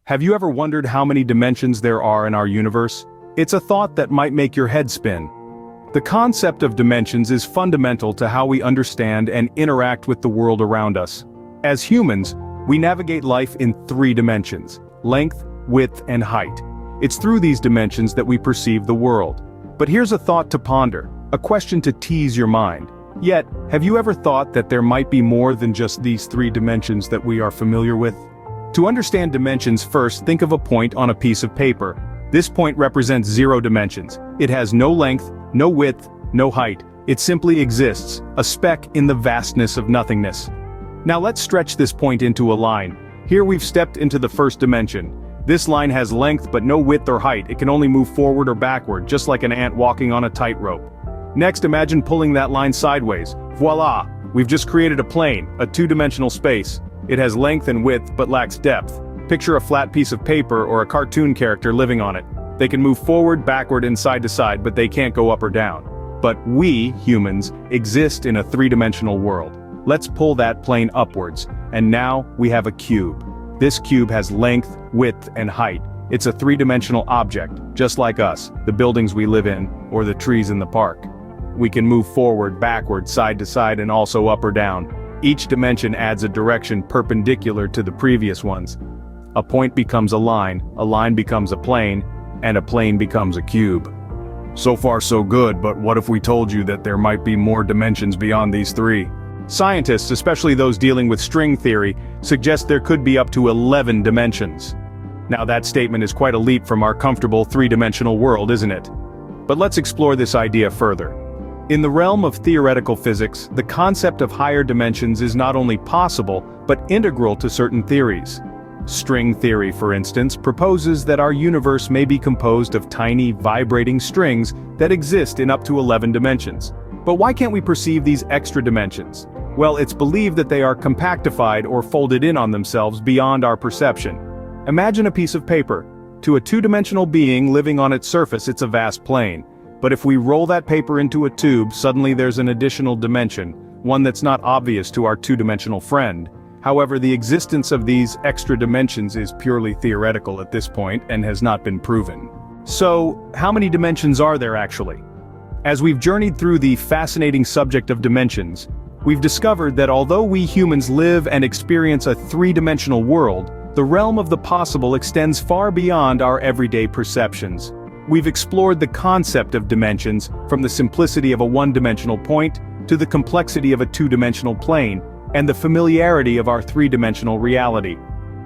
Have you ever wondered how many dimensions there are in our universe? It's a thought that might make your head spin. The concept of dimensions is fundamental to how we understand and interact with the world around us. As humans, we navigate life in 3 dimensions: length, width, and height. It's through these dimensions that we perceive the world. But here's a thought to ponder, a question to tease your mind. Yet, have you ever thought that there might be more than just these 3 dimensions that we are familiar with? To understand dimensions, first think of a point on a piece of paper. This point represents 0 dimensions. It has no length, no width, no height. It simply exists, a speck in the vastness of nothingness. Now let's stretch this point into a line. Here we've stepped into the first dimension. This line has length but no width or height. It can only move forward or backward, just like an ant walking on a tightrope. Next, imagine pulling that line sideways. Voila! We've just created a plane, a 2-dimensional space. It has length and width but lacks depth. Picture a flat piece of paper or a cartoon character living on it. They can move forward, backward, and side to side, but they can't go up or down. But we, humans, exist in a 3-dimensional world. Let's pull that plane upwards, and now we have a cube. This cube has length, width, and height. It's a 3-dimensional object, just like us, the buildings we live in, or the trees in the park. We can move forward, backward, side to side, and also up or down. Each dimension adds a direction perpendicular to the previous ones. A point becomes a line becomes a plane, and a plane becomes a cube. So far so good, but what if we told you that there might be more dimensions beyond these 3? Scientists, especially those dealing with string theory, suggest there could be up to 11 dimensions. Now that statement is quite a leap from our comfortable 3-dimensional world, isn't it? But let's explore this idea further. In the realm of theoretical physics, the concept of higher dimensions is not only possible, but integral to certain theories. String theory, for instance, proposes that our universe may be composed of tiny, vibrating strings that exist in up to 11 dimensions. But why can't we perceive these extra dimensions? Well, it's believed that they are compactified or folded in on themselves beyond our perception. Imagine a piece of paper. To a 2-dimensional being living on its surface, it's a vast plane. But if we roll that paper into a tube, suddenly there's an additional dimension, one that's not obvious to our 2-dimensional friend. However, the existence of these extra dimensions is purely theoretical at this point and has not been proven. So, how many dimensions are there actually? As we've journeyed through the fascinating subject of dimensions, we've discovered that although we humans live and experience a 3-dimensional world, the realm of the possible extends far beyond our everyday perceptions. We've explored the concept of dimensions, from the simplicity of a 1-dimensional point, to the complexity of a 2-dimensional plane, and the familiarity of our 3-dimensional reality.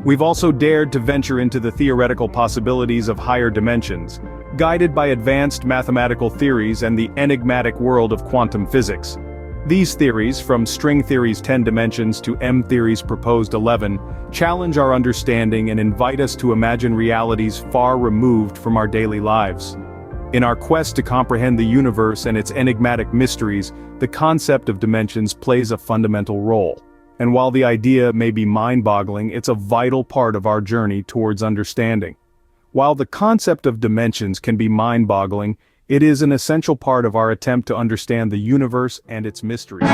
We've also dared to venture into the theoretical possibilities of higher dimensions, guided by advanced mathematical theories and the enigmatic world of quantum physics. These theories, from string theory's 10 dimensions to M-theory's proposed 11, challenge our understanding and invite us to imagine realities far removed from our daily lives. In our quest to comprehend the universe and its enigmatic mysteries, the concept of dimensions plays a fundamental role. And while the idea may be mind-boggling, it's a vital part of our journey towards understanding. While the concept of dimensions can be mind-boggling, it is an essential part of our attempt to understand the universe and its mysteries.